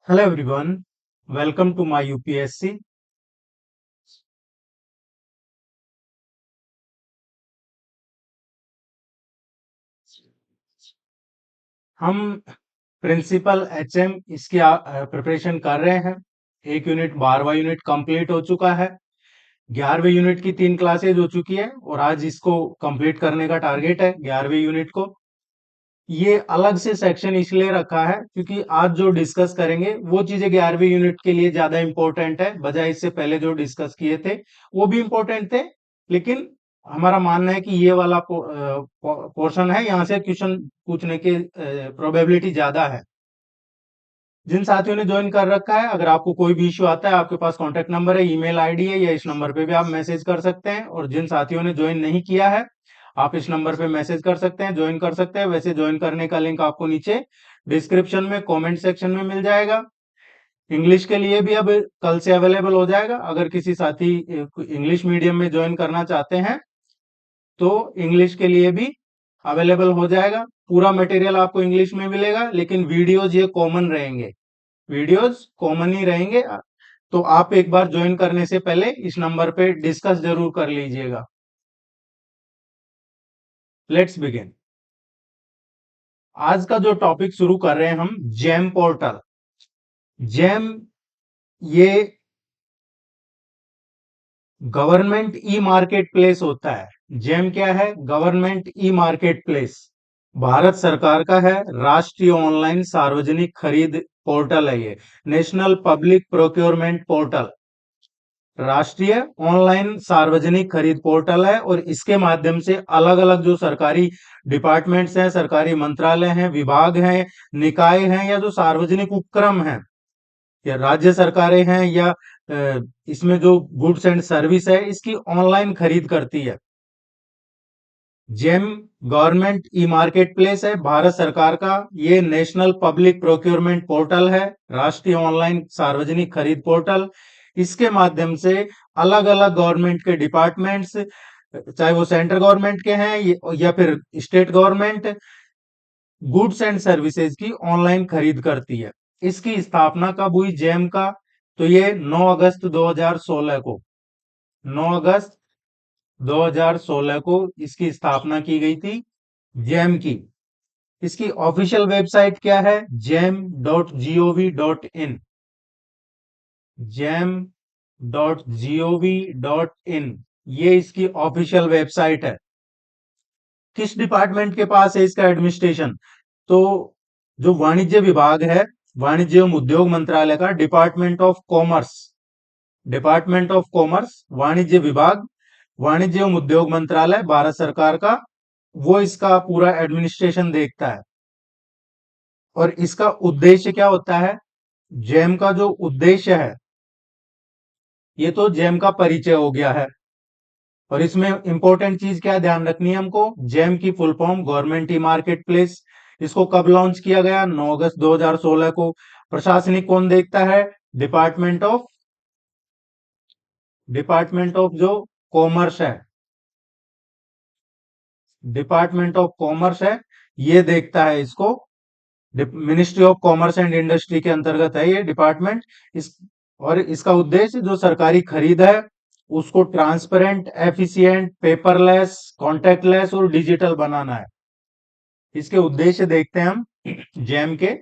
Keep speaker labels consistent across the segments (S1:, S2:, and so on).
S1: Hello everyone, welcome to my UPSC. हम principal HM इसकी preparation कर रहे हैं। एक यूनिट 12वां यूनिट कंप्लीट हो चुका है। 11वें यूनिट की 3 क्लासेज हो चुकी है और आज इसको कंप्लीट करने का टारगेट है 11वें यूनिट को। ये अलग से सेक्शन इसलिए रखा है क्योंकि आज जो डिस्कस करेंगे वो चीजें 11वीं यूनिट के लिए ज्यादा इंपॉर्टेंट है, बजाय इससे पहले जो डिस्कस किए थे वो भी इंपॉर्टेंट थे, लेकिन हमारा मानना है कि ये वाला पोर्शन है, यहाँ से क्वेश्चन पूछने की प्रोबेबिलिटी ज्यादा है। जिन साथियों ने ज्वाइन कर रखा है, अगर आपको कोई भी इश्यू आता है, आपके पास कॉन्टेक्ट नंबर है, ईमेल आईडी है, या इस नंबर पे भी आप मैसेज कर सकते हैं। और जिन साथियों ने ज्वाइन नहीं किया है, आप इस नंबर पे मैसेज कर सकते हैं, ज्वाइन कर सकते हैं। वैसे ज्वाइन करने का लिंक आपको नीचे डिस्क्रिप्शन में कमेंट सेक्शन में मिल जाएगा। इंग्लिश के लिए भी अब कल से अवेलेबल हो जाएगा। अगर किसी साथी इंग्लिश मीडियम में ज्वाइन करना चाहते हैं तो इंग्लिश के लिए भी अवेलेबल हो जाएगा। पूरा मटेरियल आपको इंग्लिश में मिलेगा, लेकिन वीडियोज ये कॉमन रहेंगे, वीडियोज कॉमन ही रहेंगे। तो आप एक बार ज्वाइन करने से पहले इस नंबर पे डिस्कस जरूर कर लीजिएगा। Let's begin. आज का जो टॉपिक शुरू कर रहे हैं हम, जेम पोर्टल। जेम ये गवर्नमेंट ई मार्केट प्लेस होता है। जेम क्या है? Government e market place. Bharat सरकार का है, राष्ट्रीय ऑनलाइन सार्वजनिक खरीद पोर्टल है ये। नेशनल पब्लिक प्रोक्योरमेंट पोर्टल, राष्ट्रीय ऑनलाइन सार्वजनिक खरीद पोर्टल है। और इसके माध्यम से अलग अलग जो सरकारी डिपार्टमेंट्स हैं, सरकारी मंत्रालय हैं, विभाग हैं, निकाय हैं, या जो सार्वजनिक उपक्रम हैं, या राज्य सरकारें हैं, या इसमें जो गुड्स एंड सर्विस है, इसकी ऑनलाइन खरीद करती है। GeM government e market place है भारत सरकार का। ये नेशनल पब्लिक प्रोक्योरमेंट पोर्टल है, राष्ट्रीय ऑनलाइन सार्वजनिक खरीद पोर्टल। इसके माध्यम से अलग अलग गवर्नमेंट के डिपार्टमेंट्स, चाहे वो सेंट्रल गवर्नमेंट के हैं या फिर state government, goods and services की ऑनलाइन खरीद करती है। इसकी स्थापना कब हुई जेम का? तो ये 9 अगस्त 2016 को, 9 अगस्त 2016 को इसकी स्थापना की गई थी, जेम की। इसकी ऑफिशियल वेबसाइट क्या है? gem.gov.in, gem.gov.in, ये इसकी ऑफिशियल वेबसाइट है। किस डिपार्टमेंट के पास है इसका एडमिनिस्ट्रेशन? तो जो वाणिज्य विभाग है, वाणिज्य एवं उद्योग मंत्रालय का department of commerce, department of commerce, वाणिज्य विभाग, वाणिज्य एवं उद्योग मंत्रालय भारत सरकार का, वो इसका पूरा एडमिनिस्ट्रेशन देखता है। और इसका उद्देश्य क्या होता है? जेम का जो उद्देश्य है, ये तो जेम का परिचय हो गया है। और इसमें इंपॉर्टेंट चीज क्या ध्यान रखनी है हमको? जेम की full form government e market place. इसको कब लॉन्च किया गया? 9 अगस्त 2016 को। प्रशासनिक कौन देखता है? डिपार्टमेंट ऑफ जो कॉमर्स है, डिपार्टमेंट ऑफ कॉमर्स है, ये देखता है इसको। Ministry of commerce and industry के अंतर्गत है ये डिपार्टमेंट। इस और इसका उद्देश्य जो सरकारी खरीद है उसको ट्रांसपेरेंट, एफिशिएंट, पेपरलेस, कॉन्टेक्टलेस और डिजिटल बनाना है। इसके उद्देश्य देखते हैं हम जेम के।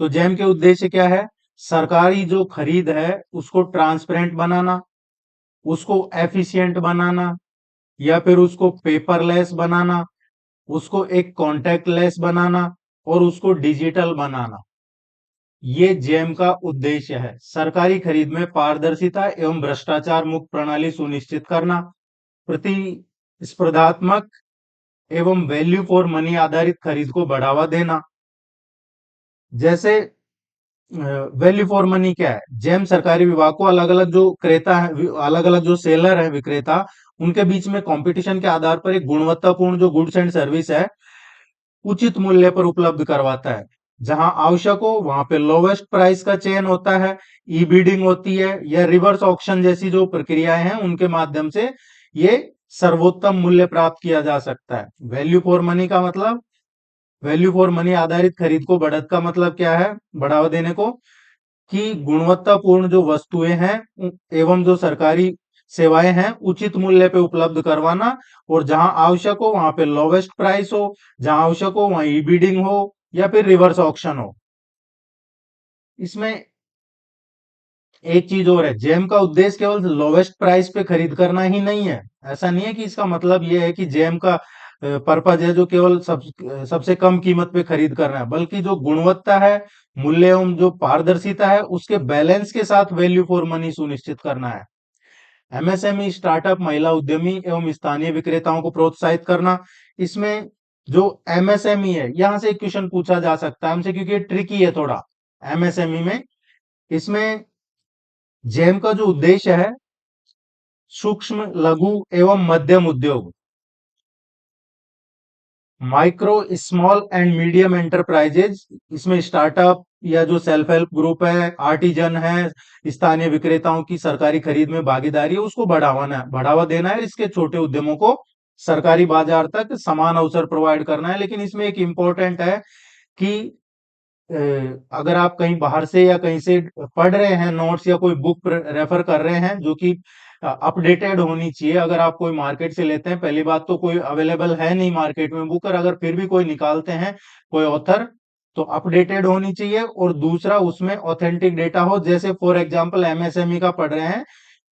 S1: तो जेम के उद्देश्य क्या है? सरकारी जो खरीद है उसको ट्रांसपेरेंट बनाना, उसको एफिशिएंट बनाना, या फिर उसको पेपरलेस बनाना, उसको एक कॉन्टेक्टलेस बनाना, और उसको डिजिटल बनाना। ये जेम का उद्देश्य है। सरकारी खरीद में पारदर्शिता एवं भ्रष्टाचार मुक्त प्रणाली सुनिश्चित करना, प्रतिस्पर्धात्मक एवं वैल्यू फॉर मनी आधारित खरीद को बढ़ावा देना। जैसे वैल्यू फॉर मनी क्या है? जेम सरकारी विभाग को अलग अलग जो क्रेता है, अलग अलग जो सेलर है, विक्रेता, उनके बीच में कंपटीशन के आधार पर एक गुणवत्तापूर्ण जो गुड्स एंड सर्विस है उचित मूल्य पर उपलब्ध करवाता है। जहां आवश्यक हो वहां पे लोवेस्ट प्राइस का चयन होता है, ई बिडिंग होती है, या रिवर्स ऑक्शन जैसी जो प्रक्रियाएं हैं उनके माध्यम से ये सर्वोत्तम मूल्य प्राप्त किया जा सकता है। वैल्यू फॉर मनी का मतलब वैल्यू फॉर मनी आधारित खरीद को बढ़त का मतलब क्या है? बढ़ावा देने को, कि गुणवत्तापूर्ण जो वस्तुएं हैं एवं जो सरकारी सेवाएं हैं उचित मूल्य पे उपलब्ध करवाना, और जहां आवश्यक हो वहां पे लोवेस्ट प्राइस हो, जहां आवश्यक हो वहां ई बिडिंग हो या फिर रिवर्स ऑक्शन हो। इसमें एक चीज और है, जेम का उद्देश्य केवल लोवेस्ट प्राइस पे खरीद करना ही नहीं है। ऐसा नहीं है कि इसका मतलब यह है कि जेम का पर्पज है जो केवल सबसे कम कीमत पे खरीद करना है, बल्कि जो गुणवत्ता है, मूल्य एवं जो पारदर्शिता है उसके बैलेंस के साथ वैल्यू फॉर मनी सुनिश्चित करना है। एमएसएमई, स्टार्टअप, महिला उद्यमी एवं स्थानीय विक्रेताओं को प्रोत्साहित करना। इसमें जो एमएसएमई है, यहां से एक क्वेश्चन पूछा जा सकता है हमसे, क्योंकि ये ट्रिकी है थोड़ा एमएसएमई में। इसमें जेम का जो उद्देश्य है, सूक्ष्म, लघु एवं मध्यम उद्योग, micro, small and medium enterprises, इसमें स्टार्टअप या जो सेल्फ हेल्प ग्रुप है, आर्टिजन है, स्थानीय विक्रेताओं की सरकारी खरीद में भागीदारी है, उसको बढ़ावा देना है। इसके छोटे उद्यमों को सरकारी बाजार तक समान अवसर प्रोवाइड करना है। लेकिन इसमें एक इंपॉर्टेंट है कि अ, अगर आप कहीं बाहर से या कहीं से पढ़ रहे हैं नोट्स या कोई बुक रेफर कर रहे हैं जो कि अपडेटेड होनी चाहिए। अगर आप कोई मार्केट से लेते हैं, पहली बात तो कोई अवेलेबल है नहीं मार्केट में बुक, और अगर फिर भी कोई निकालते हैं कोई ऑथर, तो अपडेटेड होनी चाहिए, और दूसरा उसमें ऑथेंटिक डेटा हो। जैसे फॉर एग्जांपल एमएसएमई का पढ़ रहे हैं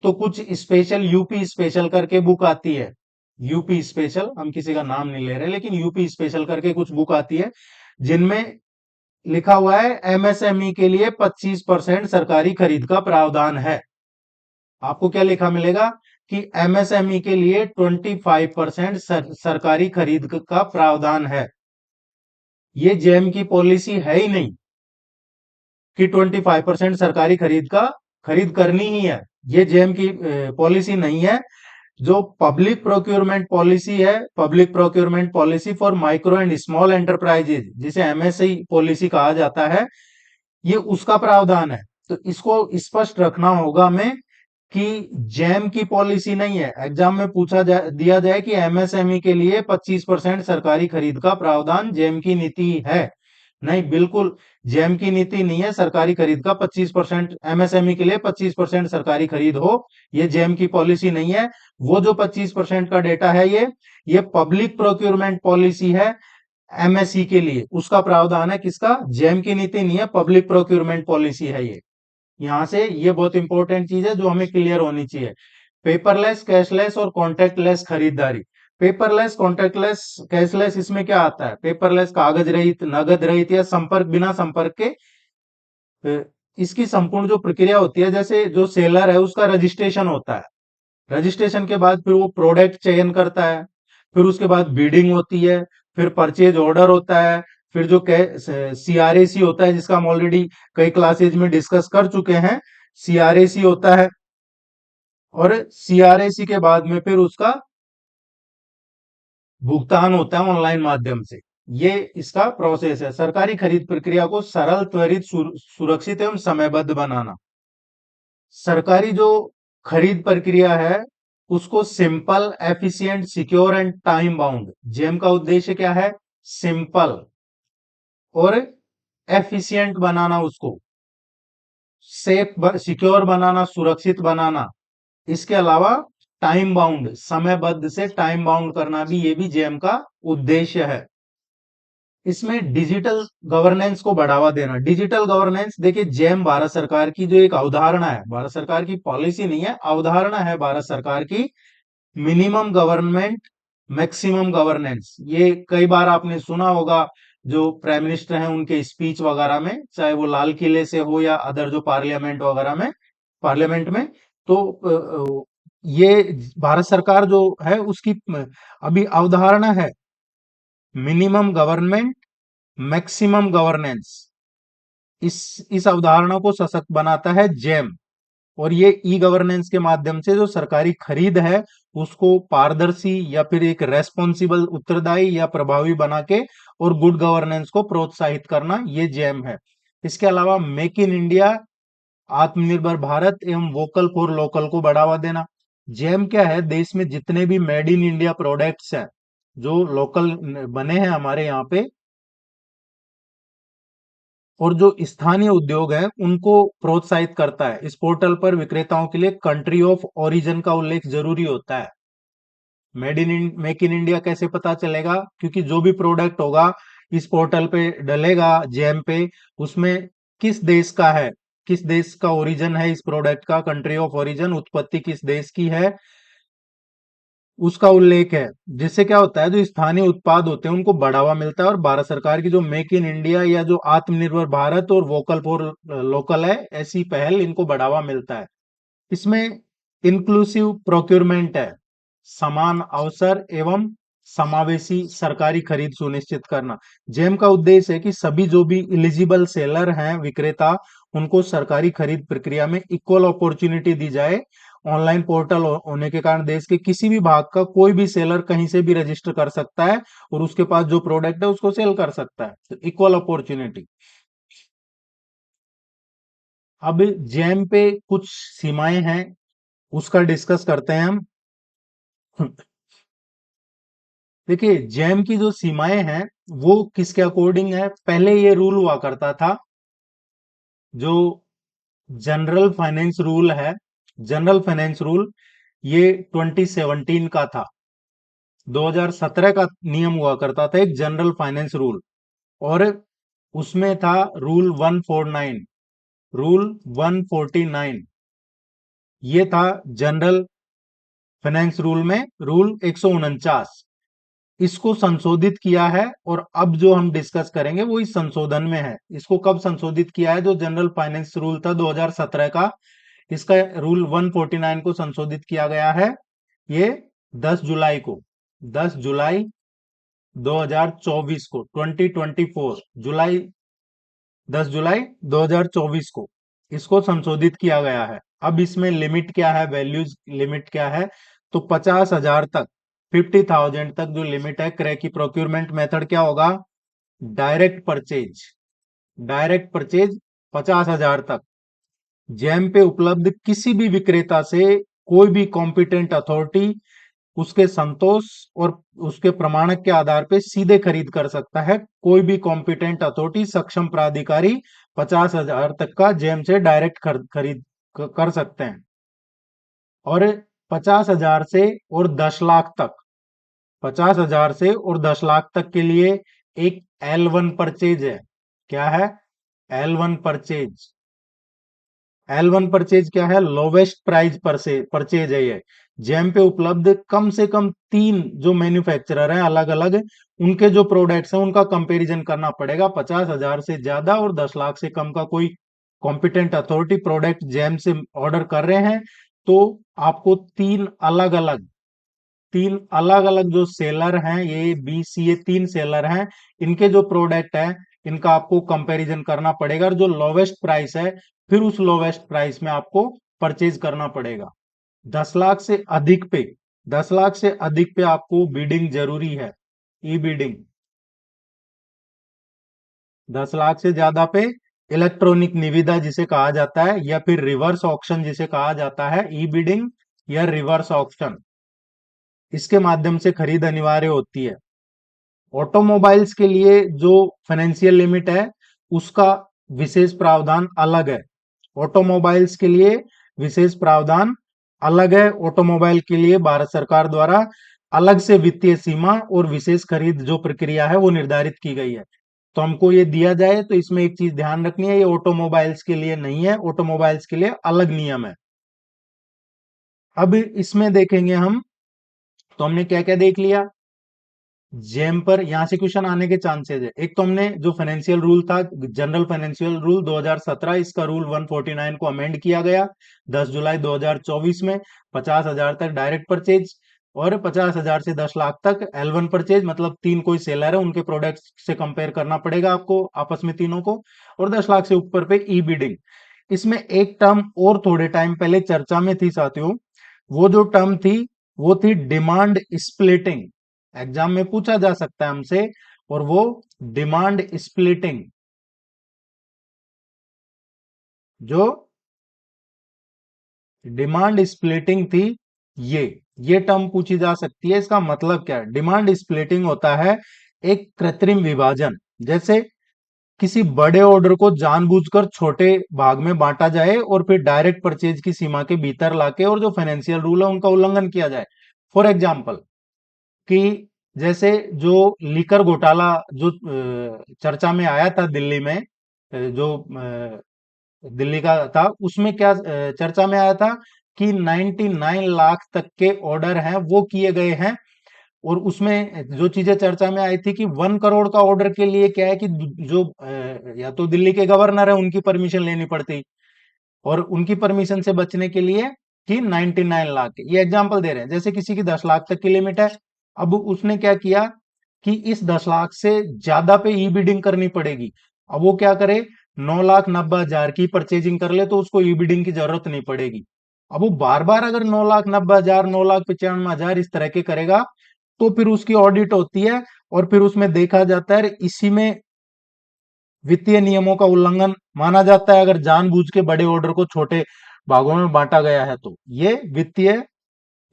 S1: तो कुछ स्पेशल, यूपी स्पेशल करके बुक आती है। यूपी स्पेशल, हम किसी का नाम नहीं ले रहे, लेकिन यूपी स्पेशल करके कुछ बुक आती है जिनमें लिखा हुआ है एमएसएमई के लिए 25% सरकारी खरीद का प्रावधान है। आपको क्या लिखा मिलेगा कि एमएसएमई के लिए 25% सरकारी खरीद का प्रावधान है। ये जेम की पॉलिसी है ही नहीं कि 25% सरकारी खरीद करनी ही है। ये जेम की पॉलिसी नहीं है। जो पब्लिक प्रोक्योरमेंट पॉलिसी है, public procurement policy for micro and small enterprises, जिसे एमएसई पॉलिसी कहा जाता है, ये उसका प्रावधान है। तो इसको स्पष्ट रखना होगा हमें कि जेम की पॉलिसी नहीं है। एग्जाम में दिया जाए कि एमएसएमई के लिए 25% सरकारी खरीद का प्रावधान जेम की नीति है। नहीं, बिल्कुल जेम की नीति नहीं है सरकारी खरीद का 25%, एमएसएमई के लिए 25% सरकारी खरीद हो, ये जेम की पॉलिसी नहीं है। वो जो 25% का डेटा है, ये पब्लिक प्रोक्योरमेंट पॉलिसी है एमएसई के लिए, उसका प्रावधान है। किसका? जेम की नीति नहीं है, पब्लिक प्रोक्योरमेंट पॉलिसी है ये। यहां से ये बहुत इंपॉर्टेंट चीज है जो हमें क्लियर होनी चाहिए। पेपरलेस, कैशलेस और कॉन्टेक्टलेस खरीदारी। पेपरलेस, कॉन्टेक्टलेस, कैशलेस, इसमें क्या आता है? पेपरलेस कागज रहित, नगद रहित या संपर्क, बिना संपर्क के। अ, इसकी संपूर्ण जो प्रक्रिया होती है, जैसे जो सेलर है उसका रजिस्ट्रेशन होता है, रजिस्ट्रेशन के बाद फिर वो प्रोडक्ट चयन करता है, फिर उसके बाद बीडिंग होती है, फिर परचेज ऑर्डर होता है, फिर जो सीआरएसी होता है, जिसका हम ऑलरेडी कई क्लासेज में डिस्कस कर चुके हैं, सीआरएसी होता है, और सीआरएसी के बाद में फिर उसका भुगतान होता है ऑनलाइन माध्यम से। ये इसका प्रोसेस है। सरकारी खरीद प्रक्रिया को सरल, त्वरित, सुरक्षित एवं समयबद्ध बनाना। सरकारी जो खरीद प्रक्रिया है उसको simple, efficient, secure and time bound. GeM का उद्देश्य क्या है? सिंपल और एफिशिएंट बनाना, उसको सेफ, सिक्योर बनाना, सुरक्षित बनाना। इसके अलावा टाइम बाउंड, समयबद्ध से टाइम बाउंड करना भी, ये भी जेम का उद्देश्य है। इसमें डिजिटल गवर्नेंस को बढ़ावा देना। डिजिटल गवर्नेंस, देखिए जेम भारत सरकार की जो एक अवधारणा है, भारत सरकार की पॉलिसी नहीं है, अवधारणा है भारत सरकार की। मिनिमम गवर्नमेंट, मैक्सिमम गवर्नेंस, ये कई बार आपने सुना होगा जो प्राइम मिनिस्टर हैं उनके स्पीच वगैरह में, चाहे वो लाल किले से हो या अदर जो पार्लियामेंट वगैरह में, पार्लियामेंट में। तो ये भारत सरकार जो है उसकी अभी अवधारणा है मिनिमम गवर्नमेंट, मैक्सिमम गवर्नेंस। इस अवधारणा को सशक्त बनाता है जेम। और ये ई गवर्नेंस के माध्यम से जो सरकारी खरीद है उसको पारदर्शी या फिर एक रेस्पॉन्सिबल, उत्तरदायी या प्रभावी बना के, और गुड गवर्नेंस को प्रोत्साहित करना, ये जेम है। इसके अलावा मेक इन इंडिया, आत्मनिर्भर भारत एवं वोकल फॉर लोकल को बढ़ावा देना। जेम क्या है? देश में जितने भी मेड इन इंडिया प्रोडक्ट्स हैं जो लोकल बने हैं हमारे यहाँ पे, और जो स्थानीय उद्योग है उनको प्रोत्साहित करता है। इस पोर्टल पर विक्रेताओं के लिए कंट्री ऑफ ओरिजिन का उल्लेख जरूरी होता है। मेक इन इंडिया कैसे पता चलेगा? क्योंकि जो भी प्रोडक्ट होगा इस पोर्टल पे डलेगा, जेम पे, उसमें किस देश का है, किस देश का ओरिजिन है इस प्रोडक्ट का, कंट्री ऑफ ओरिजिन, उत्पत्ति किस देश की है, उसका उल्लेख है। जिससे क्या होता है, जो स्थानीय उत्पाद होते हैं उनको बढ़ावा मिलता है, और भारत सरकार की जो मेक इन इंडिया या जो आत्मनिर्भर भारत और वोकल फॉर लोकल है, ऐसी पहल इनको बढ़ावा मिलता है। इसमें इंक्लूसिव प्रोक्योरमेंट है, समान अवसर एवं समावेशी सरकारी खरीद सुनिश्चित करना। जेम का उद्देश्य है कि सभी जो भी इलिजिबल सेलर हैं, विक्रेता, उनको सरकारी खरीद प्रक्रिया में इक्वल अपॉर्चुनिटी दी जाए। ऑनलाइन पोर्टल होने के कारण देश के किसी भी भाग का कोई भी सेलर कहीं से भी रजिस्टर कर सकता है और उसके पास जो प्रोडक्ट है उसको सेल कर सकता है। तो इक्वल अपॉर्चुनिटी। अब जेम पे कुछ सीमाएं हैं, उसका डिस्कस करते हैं हम। देखिए, जैम की जो सीमाएं हैं वो किसके अकॉर्डिंग है? पहले ये रूल हुआ करता था, जो जनरल फाइनेंस रूल है, जनरल फाइनेंस रूल, ये 2017 का था। 2017 का नियम हुआ करता था एक जनरल फाइनेंस रूल, और उसमें था रूल 149, रूल 149, ये था जनरल फाइनेंस रूल में रूल 149। इसको संशोधित किया है, और अब जो हम डिस्कस करेंगे वो इस संशोधन में है। इसको कब संशोधित किया है? जो जनरल फाइनेंस रूल था 2017 का, इसका रूल 149 को संशोधित किया गया है। ये 10 जुलाई को, 10 जुलाई 2024 को, 2024 जुलाई, 10 जुलाई 2024 को इसको संशोधित किया गया है। अब इसमें लिमिट क्या है, वैल्यूज लिमिट क्या है? तो 50,000 तक, 50,000 तक जो लिमिट है क्रय की, प्रोक्योरमेंट मेथड क्या होगा? डायरेक्ट परचेज, डायरेक्ट परचेज 50,000 तक। जैम पे उपलब्ध किसी भी विक्रेता से कोई भी कॉम्पिटेंट अथॉरिटी उसके संतोष और उसके प्रमाणक के आधार पे सीधे खरीद कर सकता है। कोई भी कॉम्पिटेंट अथॉरिटी, सक्षम प्राधिकारी 50,000 तक का जेम से डायरेक्ट खरीद कर सकते हैं। और 50,000 से और 10 लाख तक, 50,000 से और 10 लाख तक के लिए एक L1 परचेज है। क्या है? L1 purchase. L1 परचेज क्या है? लोवेस्ट प्राइस परचेज है ये। जेम पे उपलब्ध कम से कम 3 जो मैन्युफैक्चरर हैं अलग अलग, उनके जो प्रोडक्ट्स हैं उनका कंपैरिजन करना पड़ेगा। 50,000 से ज्यादा और 10 लाख से कम का कोई कॉम्पिटेंट अथॉरिटी प्रोडक्ट जेम से ऑर्डर कर रहे हैं, तो आपको तीन अलग अलग जो सेलर हैं, ये बी सी, ये 3 सेलर हैं, इनके जो प्रोडक्ट है इनका आपको कंपैरिजन करना पड़ेगा, और जो लोवेस्ट प्राइस है फिर उस लोवेस्ट प्राइस में आपको परचेज करना पड़ेगा। 10 लाख से अधिक पे, 10 लाख से अधिक पे आपको बीडिंग जरूरी है, ई बीडिंग। 10 लाख से ज्यादा पे इलेक्ट्रॉनिक निविदा जिसे कहा जाता है, या फिर रिवर्स ऑक्शन जिसे कहा जाता है, ई बीडिंग या रिवर्स ऑक्शन, इसके माध्यम से खरीद अनिवार्य होती है। ऑटोमोबाइल्स के लिए जो फाइनेंशियल लिमिट है उसका विशेष प्रावधान अलग है। ऑटोमोबाइल्स के लिए विशेष प्रावधान अलग है। ऑटोमोबाइल के लिए भारत सरकार द्वारा अलग से वित्तीय सीमा और विशेष खरीद जो प्रक्रिया है वो निर्धारित की गई है। तो हमको ये दिया जाए तो इसमें एक चीज ध्यान रखनी है, ये ऑटोमोबाइल्स के लिए नहीं है, ऑटोमोबाइल्स के लिए अलग नियम है। अब इसमें देखेंगे हम, तो हमने क्या क्या देख लिया जेम पर, यहां से क्वेश्चन आने के चांसेस है। एक तो हमने जो फाइनेंशियल रूल था, जनरल फाइनेंशियल रूल 2017, इसका रूल 149 को अमेंड किया गया 10 जुलाई 2024 में। 50,000 तक डायरेक्ट परचेज, और 50,000 से 10 लाख तक L1 परचेज, मतलब 3 कोई सेलर है उनके प्रोडक्ट से कंपेयर करना पड़ेगा आपको आपस में तीनों को। और 10 लाख से ऊपर पे ई बिडिंग। इसमें एक टर्म और थोड़े टाइम पहले चर्चा में थी साथियों, वो जो टर्म थी वो थी डिमांड स्प्लिटिंग। एग्जाम में पूछा जा सकता है हमसे, और वो डिमांड स्प्लिटिंग, जो डिमांड स्प्लिटिंग थी, ये ये टर्म पूछी जा सकती है। इसका मतलब क्या है? डिमांड स्प्लिटिंग होता है एक कृत्रिम विभाजन। जैसे किसी बड़े ऑर्डर को जानबूझकर छोटे भाग में बांटा जाए और फिर डायरेक्ट परचेज की सीमा के भीतर लाके और जो फाइनेंशियल रूल है उनका उल्लंघन किया जाए। फॉर एग्जाम्पल कि जैसे जो लिकर घोटाला जो चर्चा में आया था दिल्ली में, जो दिल्ली का था, उसमें क्या चर्चा में आया था कि 99 लाख तक के ऑर्डर हैं वो किए गए हैं। और उसमें जो चीजें चर्चा में आई थी कि 1 करोड़ का ऑर्डर के लिए क्या है कि जो या तो दिल्ली के गवर्नर है उनकी परमिशन लेनी पड़ती, और उनकी परमिशन से बचने के लिए कि 99 लाख, ये एग्जांपल दे रहे हैं। जैसे किसी की 10 लाख तक की लिमिट है, अब उसने क्या किया कि इस 10 लाख से ज्यादा पे ई बिडिंग करनी पड़ेगी। अब वो क्या करे, 9,90,000 की परचेजिंग कर ले तो उसको ई बिडिंग की जरूरत नहीं पड़ेगी। अब वो बार बार अगर 9,90,000, 9,95,000 इस तरह के करेगा तो फिर उसकी ऑडिट होती है, और फिर उसमें देखा जाता है इसी में वित्तीय नियमों का उल्लंघन माना जाता है। अगर जानबूझ के बड़े ऑर्डर को छोटे भागों में बांटा गया है तो ये वित्तीय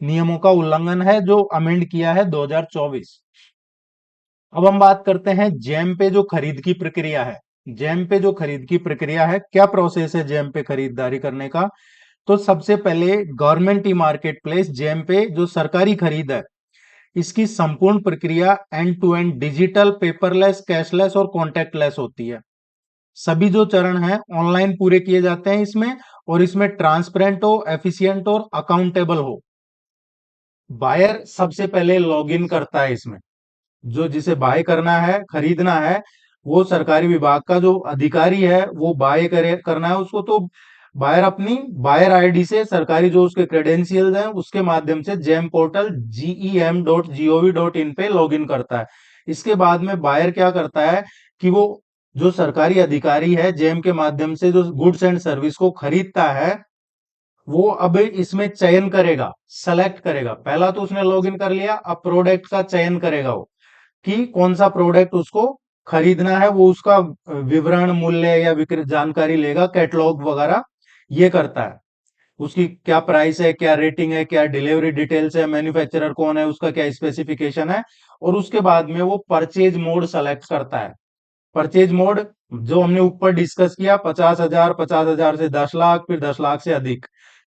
S1: नियमों का उल्लंघन है जो अमेंड किया है 2024। अब हम बात करते हैं जेम पे जो खरीद की प्रक्रिया है। जेम पे जो खरीद की प्रक्रिया है, क्या प्रोसेस है जेम पे खरीदारी करने का। तो सबसे पहले government e marketplace GeM पे जो सरकारी खरीद है, इसकी संपूर्ण प्रक्रिया end to end digital, paperless, cashless और कॉन्टैक्टलेस होती है। सभी जो चरण हैं ऑनलाइन पूरे किए जाते हैं इसमें, और इसमें ट्रांसपेरेंट हो, एफिशिएंट और अकाउंटेबल हो। बायर सबसे पहले लॉगिन करता है इसमें, जो जिसे बाय करना है, खरीदना है, वो सरकारी विभाग का जो अधिकारी है वो बाय करे करना है उसको, तो बायर अपनी बायर आईडी से सरकारी जो उसके क्रेडेंशियल्स हैं उसके माध्यम से जेम पोर्टल gem.gov.in पे लॉगिन करता है। इसके बाद में बायर क्या करता है कि वो जो सरकारी अधिकारी है जेम के माध्यम से जो गुड्स एंड सर्विस को खरीदता है, वो अब इसमें चयन करेगा, सेलेक्ट करेगा। पहला तो उसने लॉगिन कर लिया, अब प्रोडक्ट का चयन करेगा वो कि कौन सा प्रोडक्ट उसको खरीदना है, वो उसका विवरण, मूल्य या विक्रय जानकारी लेगा, कैटलॉग वगैरह ये करता है। उसकी क्या प्राइस है, क्या रेटिंग है, क्या डिलीवरी डिटेल्स है, मैन्युफैक्चरर कौन है, उसका क्या स्पेसिफिकेशन है, और उसके बाद में वो परचेज मोड सेलेक्ट करता है। परचेज मोड जो हमने ऊपर डिस्कस किया, 50,000, 50,000 से 10 लाख, फिर 10 लाख से अधिक,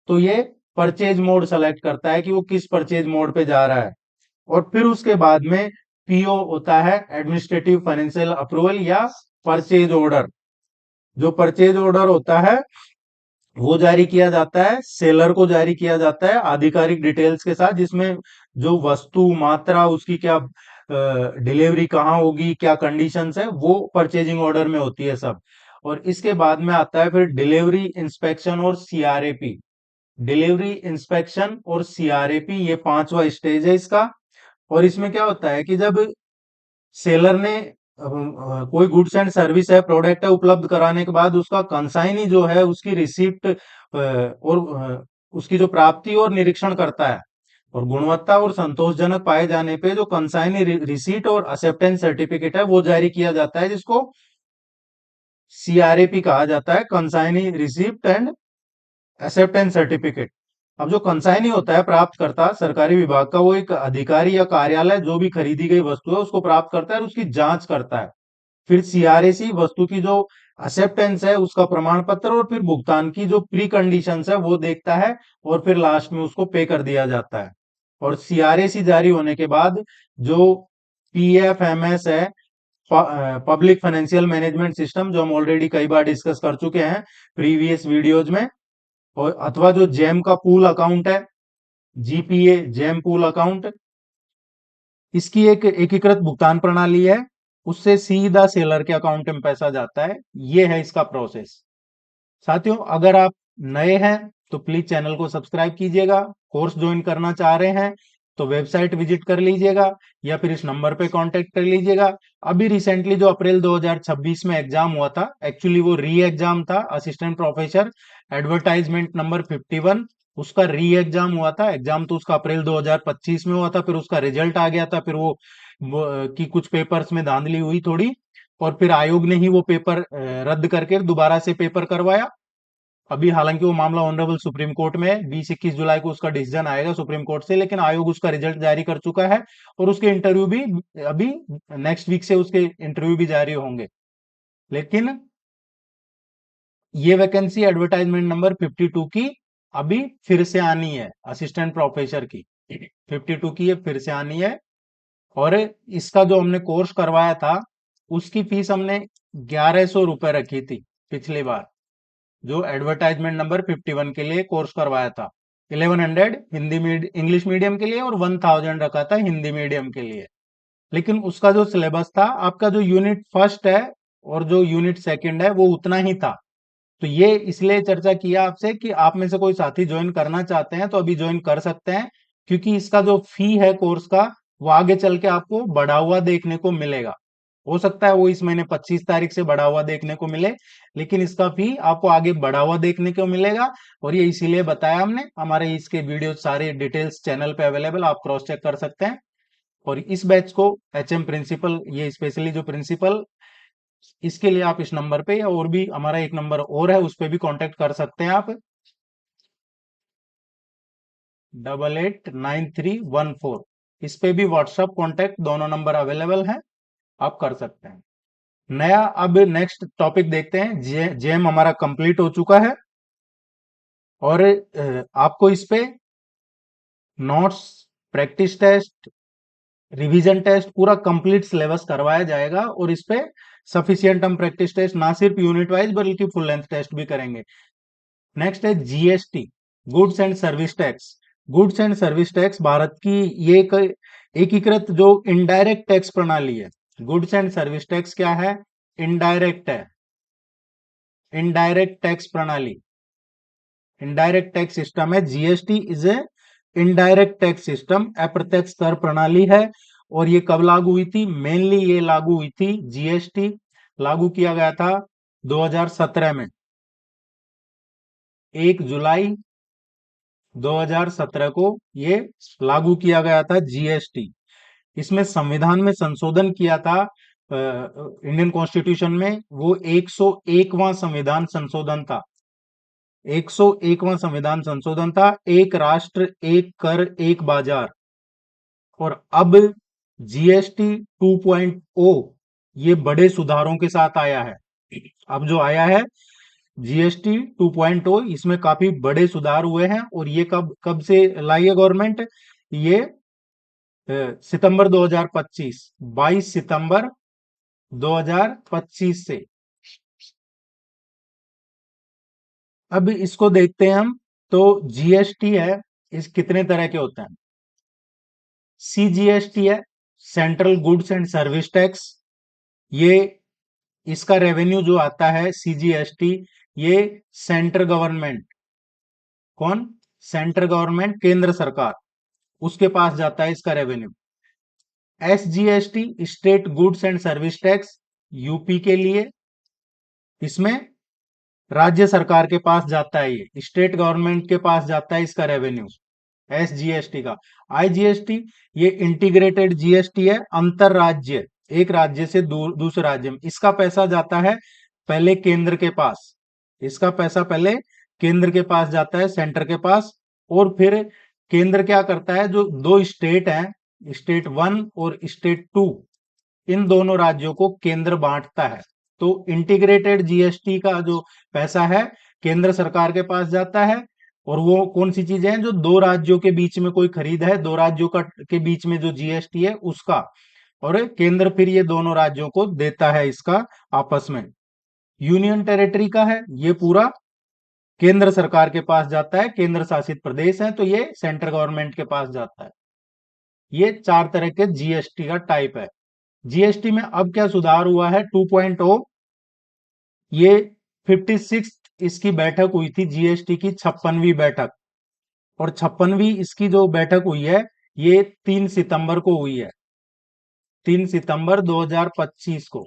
S1: तो ये परचेज मोड सेलेक्ट करता है कि वो किस परचेज मोड पे जा रहा है। और फिर उसके बाद में पीओ होता है, एडमिनिस्ट्रेटिव फाइनेंशियल अप्रूवल या परचेज ऑर्डर। जो परचेज ऑर्डर होता है वो जारी किया जाता है, सेलर को जारी किया जाता है आधिकारिक डिटेल्स के साथ, जिसमें जो वस्तु, मात्रा, उसकी क्या डिलीवरी कहाँ होगी, क्या कंडीशंस है, वो परचेजिंग ऑर्डर में होती है सब। और इसके बाद में आता है फिर डिलीवरी इंस्पेक्शन और सीआरएपी। डिलीवरी इंस्पेक्शन और सीआरएपी ये पांचवा स्टेज है इसका। और इसमें क्या होता है कि जब सेलर ने कोई गुड्स एंड सर्विस है, प्रोडक्ट है, उपलब्ध कराने के बाद उसका कंसाइनी जो है उसकी रिसिप्ट और उसकी जो प्राप्ति और निरीक्षण करता है, और गुणवत्ता और संतोषजनक पाए जाने पे जो कंसाइनी रिसीट और एक्सेप्टेंस सर्टिफिकेट है वो जारी किया जाता है, जिसको सीआरएपी कहा जाता है, consignee receipt and acceptance certificate. अब जो कंसाइनी होता है प्राप्त करता सरकारी विभाग का, वो एक अधिकारी या कार्यालय जो भी खरीदी गई वस्तु है उसको प्राप्त करता है और उसकी जांच करता है। फिर सीआरएसी वस्तु की जो एक्सेप्टेंस है उसका प्रमाण पत्र और फिर भुगतान की जो प्री कंडीशंस है वो देखता है, और फिर लास्ट में उसको पे कर दिया जाता है। और सीआरएसी जारी होने के बाद जो पीएफएमएस है, पब्लिक फाइनेंशियल मैनेजमेंट सिस्टम, जो हम ऑलरेडी कई बार डिस्कस कर चुके हैं प्रीवियस वीडियोज में, और अथवा जो जेम का पूल अकाउंट है, जीपीए जेम पूल अकाउंट, इसकी एक एकीकृत भुगतान प्रणाली है, उससे सीधा सेलर के अकाउंट में पैसा जाता है। ये है इसका प्रोसेस। साथियों, अगर आप नए हैं तो प्लीज चैनल को सब्सक्राइब कीजिएगा। कोर्स ज्वाइन करना चाह रहे हैं तो वेबसाइट विजिट कर लीजिएगा या फिर इस नंबर पे कांटेक्ट कर लीजिएगा। अभी रिसेंटली जो अप्रैल 2026 में एग्जाम हुआ था, एक्चुअली वो री एग्जाम था, असिस्टेंट प्रोफेसर एडवर्टाइजमेंट नंबर 51, उसका री एग्जाम हुआ था। एग्जाम तो उसका अप्रैल 2025 में हुआ था, फिर उसका रिजल्ट आ गया था, फिर कि कुछ पेपर्स में धांधली हुई थोड़ी, और फिर आयोग ने ही वो पेपर रद्द करके दोबारा से पेपर करवाया। अभी हालांकि वो मामला ऑनरेबल सुप्रीम कोर्ट में है, 20-21 जुलाई को उसका डिसीजन आएगा सुप्रीम कोर्ट से, लेकिन आयोग उसका रिजल्ट जारी कर चुका है, और उसके इंटरव्यू भी अभी नेक्स्ट वीक से उसके इंटरव्यू भी जारी होंगे। लेकिन ये वैकेंसी एडवर्टाइजमेंट नंबर 52 की अभी फिर से आनी है, असिस्टेंट प्रोफेसर की 52 की ये फिर से आनी है। और इसका जो हमने कोर्स करवाया था उसकी फीस हमने 1100 रुपए रखी थी पिछली बार, जो एडवर्टाइजमेंट नंबर 51 के लिए कोर्स करवाया था। 1100 इंग्लिश मीडियम के लिए और 1000 रखा था हिंदी मीडियम के लिए। लेकिन उसका जो सिलेबस था, आपका जो यूनिट फर्स्ट है और जो यूनिट सेकंड है वो उतना ही था। तो ये इसलिए चर्चा किया आपसे कि आप में से कोई साथी ज्वाइन करना चाहते हैं तो अभी ज्वाइन कर सकते हैं, क्योंकि इसका जो फी है कोर्स का वो आगे चल के आपको बढ़ा हुआ देखने को मिलेगा। हो सकता है वो इस महीने 25 तारीख से बढ़ा हुआ देखने को मिले, लेकिन इसका फी आपको आगे बढ़ा हुआ देखने को मिलेगा। और ये इसीलिए बताया हमने, हमारे इसके वीडियो सारे डिटेल्स चैनल पे अवेलेबल, आप क्रॉस चेक कर सकते हैं। और इस बैच को एचएम प्रिंसिपल, ये स्पेशली जो प्रिंसिपल, इसके लिए आप इस नंबर पे या और भी हमारा एक नंबर और है उस पे भी कांटेक्ट कर सकते हैं आप, 889314। इस पे भी व्हाट्सएप कांटेक्ट दोनों नंबर अवेलेबल है, आप कर सकते हैं। नया अब नेक्स्ट टॉपिक देखते हैं। जेएम हमारा कंप्लीट हो चुका है और आपको इस पे notes, practice test, revision test पूरा कंप्लीट सिलेबस करवाया जाएगा। और इस पे सफिशियंट हम प्रैक्टिस टेस्ट ना सिर्फ यूनिट वाइज बल्कि फुल लेंथ टेस्ट भी करेंगे। नेक्स्ट है GST, goods and service tax. Goods and service tax Bharat की ये एक एकीकृत जो इनडायरेक्ट टैक्स प्रणाली है। गुड्स एंड सर्विस टैक्स क्या है? इनडायरेक्ट है, इनडायरेक्ट टैक्स प्रणाली, इनडायरेक्ट टैक्स सिस्टम है। GST is a indirect tax system, अप्रत्यक्ष कर प्रणाली है। और ये कब लागू हुई थी? मेनली ये लागू हुई थी, जीएसटी लागू किया गया था 2017 में, 1 जुलाई 2017 को ये लागू किया गया था जीएसटी। इसमें संविधान में संशोधन किया था, इंडियन कॉन्स्टिट्यूशन में, वो 101वां संविधान संशोधन था। 101वां संविधान संशोधन था, एक राष्ट्र एक कर एक बाजार। और अब जीएसटी 2.0 ये बड़े सुधारों के साथ आया है। अब जो आया है जीएसटी 2.0, इसमें काफी बड़े सुधार हुए हैं। और ये कब कब से लाई है गवर्नमेंट? ये सितंबर 2025, 22 सितंबर 2025 से। अब इसको देखते हैं हम। तो जीएसटी है, इस कितने तरह के होते हैं? सीजीएसटी है, central goods and service tax. ये इसका रेवेन्यू जो आता है सीजीएसटी, ये सेंट्रल गवर्नमेंट, कौन? सेंट्रल गवर्नमेंट, केंद्र सरकार, उसके पास जाता है इसका revenue. SGST, state goods and service tax, UP के लिए, इसमें राज्य सरकार के पास जाता है, ये स्टेट गवर्नमेंट के पास जाता है इसका रेवेन्यू, एसजीएसटी का। आईजीएसटी, ये इंटीग्रेटेड जीएसटी है, अंतर राज्य, एक राज्य से दूसरे राज्य में। इसका पैसा जाता है पहले केंद्र के पास, इसका पैसा पहले केंद्र के पास जाता है, सेंटर के पास। और फिर केंद्र क्या करता है, जो दो स्टेट हैं, स्टेट 1 और स्टेट 2, इन दोनों राज्यों को केंद्र बांटता है। तो इंटीग्रेटेड जीएसटी का जो पैसा है केंद्र सरकार के पास जाता है। और वो कौन सी चीजें हैं? जो दो राज्यों के बीच में कोई खरीद है, दो राज्यों का के बीच में जो जीएसटी है उसका। और केंद्र फिर ये दोनों राज्यों को देता है इसका आपस में। यूनियन टेरिटरी का है, ये पूरा केंद्र सरकार के पास जाता है, केंद्र शासित प्रदेश है तो ये सेंट्रल गवर्नमेंट के पास जाता है। ये चार तरह के जीएसटी का टाइप है। जीएसटी में अब क्या सुधार हुआ है? 2.0, ये 56 इसकी बैठक हुई थी, जीएसटी की 56वीं बैठक। और 56वीं इसकी जो बैठक हुई है ये 3 सितंबर को हुई है, 3 सितंबर 2025 को।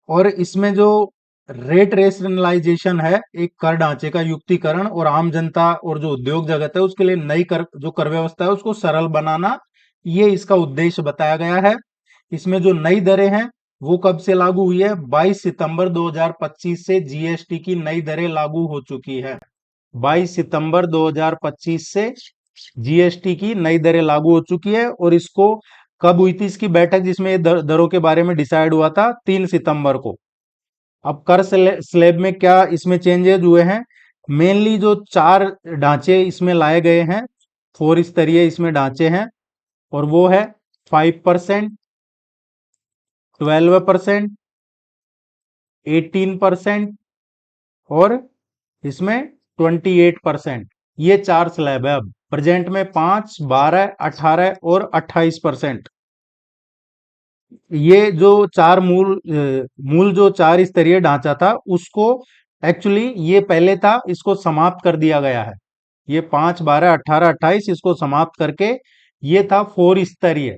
S1: और इसमें जो रेट रेशनलाइजेशन है, एक कर ढांचे का युक्तिकरण, और आम जनता और जो उद्योग जगत है उसके लिए नई कर व्यवस्था है उसको सरल बनाना, ये इसका उद्देश्य बताया गया है। इसमें जो नई दरें हैं वो कब से लागू हुई है? 22 सितंबर 2025 से जीएसटी की नई दरें लागू हो चुकी है। 22 सितंबर 2025 से जीएसटी की नई दरें लागू हो चुकी है। और इसको कब हुई थी इसकी बैठक जिसमें ये दरों के बारे में डिसाइड हुआ था? 3 सितंबर को। अब कर स्लैब में क्या इसमें चेंजेस हुए हैं? मेनली जो 4 ढांचे इसमें लाए गए हैं, 4 स्तरीय इसमें ढांचे हैं, और वो है 5%, 12%, 18% और इसमें 28%। ये 4 स्लैब है। अब प्रेजेंट में 5, 12, 18 और 28%। ये जो चार मूल जो 4 स्तरीय ढांचा था उसको, एक्चुअली ये पहले था, इसको समाप्त कर दिया गया है। ये 5, 12, 18, 28 इसको समाप्त करके ये था 4 स्तरीय।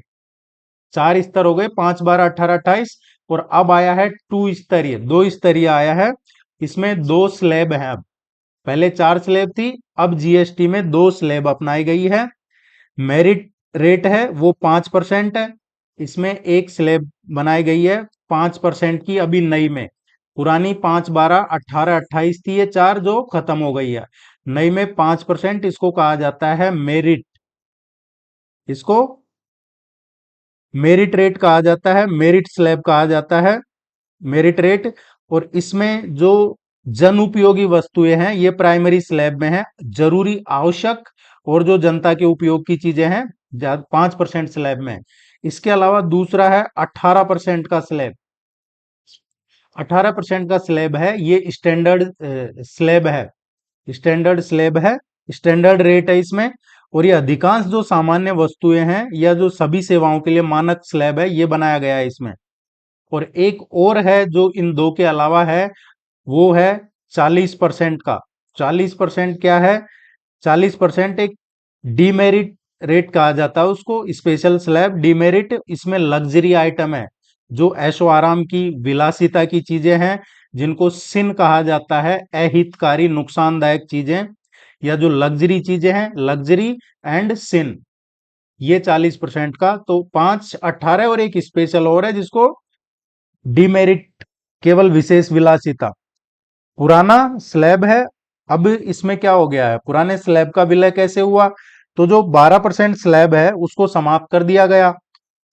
S1: 4 स्तर हो गए, 5, 12, 18, 28, और अब आया है 2 स्तरीय, 2 स्तरीय आया है। इसमें 2 स्लैब है। अब पहले 4 स्लैब थी, अब जीएसटी में 2 स्लैब अपनाई गई है। मेरिट रेट है वो 5% है। इसमें एक स्लैब बनाई गई है 5% की, अभी नई में। पुरानी 5, 12, 18, 28 थी, ये 4 जो खत्म हो गई है। नई में 5%, इसको कहा जाता है मेरिट। इसको मेरिट रेट कहा जाता है, मेरिट स्लैब कहा जाता है, मेरिट रेट। और इसमें जो जन उपयोगी वस्तुएं हैं ये प्राइमरी स्लैब में है। जरूरी, आवश्यक और जो जनता के उपयोग की चीजें हैं 5% स्लैब में। इसके अलावा दूसरा है 18% का स्लैब। 18% का स्लैब है, ये स्टैंडर्ड स्लैब है। स्टैंडर्ड स्लैब है, स्टैंडर्ड रेट है इसमें। और ये अधिकांश जो सामान्य वस्तुएं हैं या जो सभी सेवाओं के लिए मानक स्लैब है, ये बनाया गया है इसमें। और एक और है जो इन दो के अलावा है, वो है 40% का। 40% क्या है? 40% एक डीमेरिट रेट कहा जाता है उसको, स्पेशल स्लैब डीमेरिट। इसमें लग्जरी आइटम है, जो ऐशो आराम की, विलासिता की चीजें हैं, जिनको सिन कहा जाता है, अहितकारी, नुकसानदायक चीजें, या जो लग्जरी चीजें हैं, लग्जरी एंड सिन। ये 40% का। तो 5, 18 और एक स्पेशल और है जिसको डीमेरिट, केवल विशेष विलासिता। पुराना स्लैब है। अब इसमें क्या हो गया है? पुराने स्लैब का विलय कैसे हुआ? तो जो 12% स्लैब है उसको समाप्त कर दिया गया।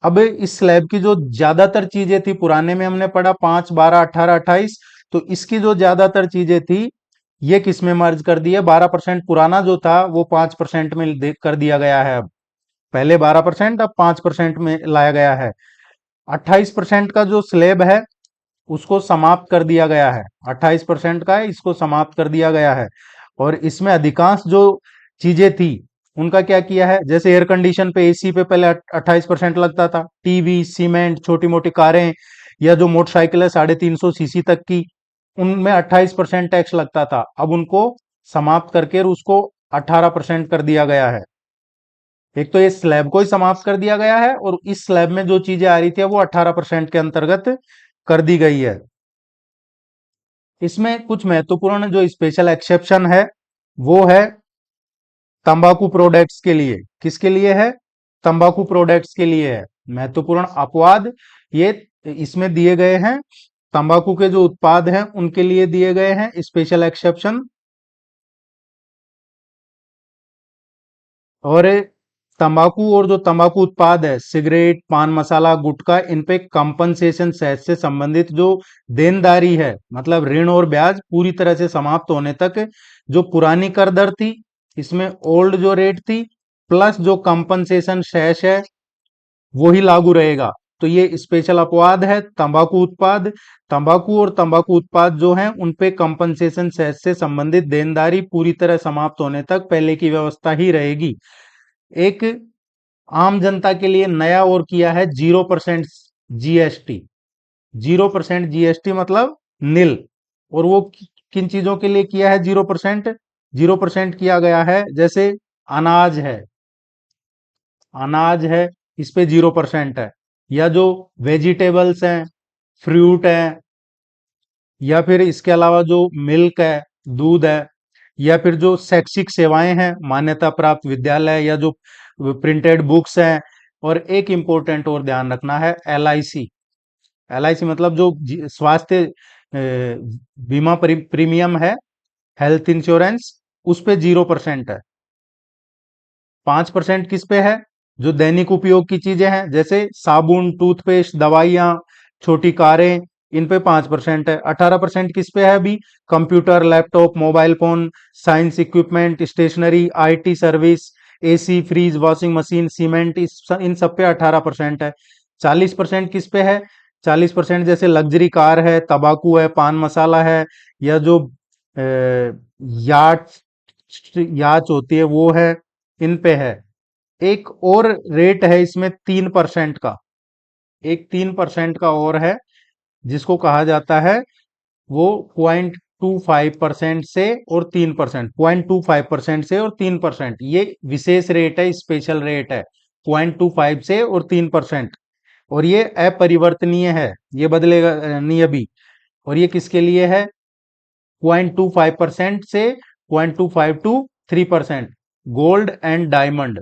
S1: अब इस स्लैब की जो ज्यादातर चीजें थी, पुराने में हमने पढ़ा 5, 12, 18, 28, तो इसकी जो ज्यादातर चीजें थी ये किस में मर्ज कर दी है? 12% पुराना जो था वो 5% में कर दिया गया है। अब पहले 12%, अब 5% में लाया गया है। 28% का जो स्लैब है उसको समाप्त कर दिया गया है। 28% का है, इसको समाप्त कर दिया गया है। और इसमें अधिकांश जो चीजें थी उनका क्या किया है? जैसे एयर कंडीशन पे, एसी पे पहले 28% लगता था। टीवी, सीमेंट, छोटी मोटी कारें, या जो मोटरसाइकिल है 350 सीसी तक की, उनमें 28% टैक्स लगता था। अब उनको समाप्त करके उसको 18% कर दिया गया है। एक तो ये स्लैब को ही समाप्त कर दिया गया है, और इस स्लैब में जो चीजें आ रही थी वो 18% के अंतर्गत कर दी गई है। इसमें कुछ महत्वपूर्ण जो स्पेशल एक्सेप्शन है वो है तंबाकू प्रोडक्ट्स के लिए। किसके लिए है? तंबाकू प्रोडक्ट्स के लिए है। महत्वपूर्ण अपवाद ये इसमें दिए गए हैं। तंबाकू के जो उत्पाद हैं उनके लिए दिए गए हैं स्पेशल एक्सेप्शन। और तंबाकू और जो तंबाकू उत्पाद है, सिगरेट, पान मसाला, गुटखा, इन पे कंपनसेशन सेस से संबंधित जो देनदारी है, मतलब ऋण और ब्याज, पूरी तरह से समाप्त होने तक जो पुरानी कर दर थी, इसमें ओल्ड जो रेट थी, प्लस जो कंपनसेशन सेस है वो ही लागू रहेगा। तो ये स्पेशल अपवाद है तंबाकू उत्पाद। तंबाकू और तंबाकू उत्पाद जो हैं उन पे कंपनसेशन सेस से संबंधित देनदारी पूरी तरह समाप्त होने तक पहले की व्यवस्था ही रहेगी। एक आम जनता के लिए नया और किया है 0% जीएसटी। 0% जीएसटी मतलब नील। और वो किन चीजों के लिए किया है 0%? 0% किया गया है, जैसे अनाज है, अनाज है, इस पे 0% है। या जो वेजिटेबल्स हैं, फ्रूट है, या फिर इसके अलावा जो मिल्क है, दूध है, या फिर जो शैक्षिक सेवाएं हैं, मान्यता प्राप्त विद्यालय, या जो प्रिंटेड बुक्स हैं। और एक इंपॉर्टेंट और ध्यान रखना है, एलआईसी। एलआईसी मतलब जो स्वास्थ्य बीमा प्रीमियम है, हेल्थ इंश्योरेंस, उस पे 0% है। 5% किस पे है? जो दैनिक उपयोग की चीजें हैं जैसे साबुन, टूथपेस्ट, दवाइयाँ, छोटी कारें, इन पे 5% है। 18% किस पे है अभी? Computer, laptop, mobile phone, science equipment, stationery, IT service, AC, fridge, washing machine, cement, इन सब पे 18% है। 40% किस पे है? 40% जैसे लग्जरी कार है, तंबाकू है, पान मसाला है, या जो याच याच होती है वो है, इन पे है। एक और रेट है इसमें 3% का, एक 3% का और है, जिसको कहा जाता है, वो 0.25% से और 3%, 0.25% से और 3%, ये विशेष रेट है, स्पेशल रेट है, 0.25 से और 3%। और ये अपरिवर्तनीय है, ये बदलेगा नहीं अभी। और ये किसके लिए है? 0.25% से 0.25 to 3%। Gold and diamond,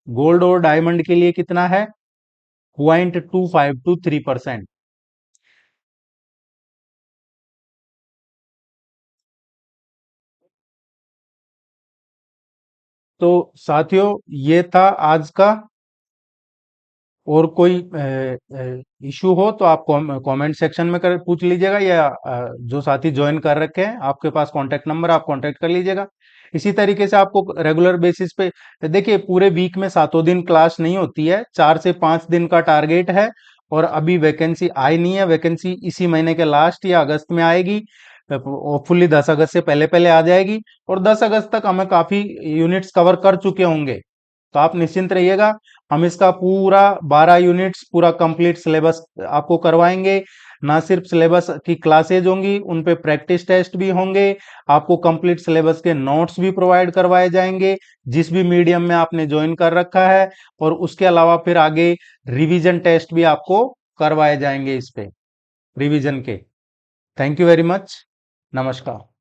S1: gold और डायमंड के लिए कितना है? 0.25 टू 3%। तो साथियों, ये था आज का। और कोई इशू हो तो आप कमेंट सेक्शन में कर पूछ लीजिएगा, या जो साथी ज्वाइन कर रखे हैं आपके पास कांटेक्ट नंबर, आप कांटेक्ट कर लीजिएगा। इसी तरीके से आपको रेगुलर बेसिस पे, देखिए पूरे वीक में 7 दिन क्लास नहीं होती है, 4 से 5 दिन का टारगेट है। और अभी वैकेंसी आई नहीं है, वैकेंसी इसी महीने के लास्ट या अगस्त में आएगी, होपफुली 10 अगस्त से पहले पहले आ जाएगी। और 10 अगस्त तक हमें काफी यूनिट्स कवर कर चुके होंगे। तो आप निश्चिंत रहिएगा, हम इसका पूरा 12 यूनिट्स पूरा कंप्लीट सिलेबस आपको करवाएंगे। ना सिर्फ सिलेबस की क्लासेज होंगी, उन पे प्रैक्टिस टेस्ट भी होंगे। आपको कंप्लीट सिलेबस के नोट्स भी प्रोवाइड करवाए जाएंगे, जिस भी मीडियम में आपने ज्वाइन कर रखा है। और उसके अलावा फिर आगे रिवीजन टेस्ट भी आपको करवाए जाएंगे इस पे, रिवीजन के। Thank you very much. नमस्कार।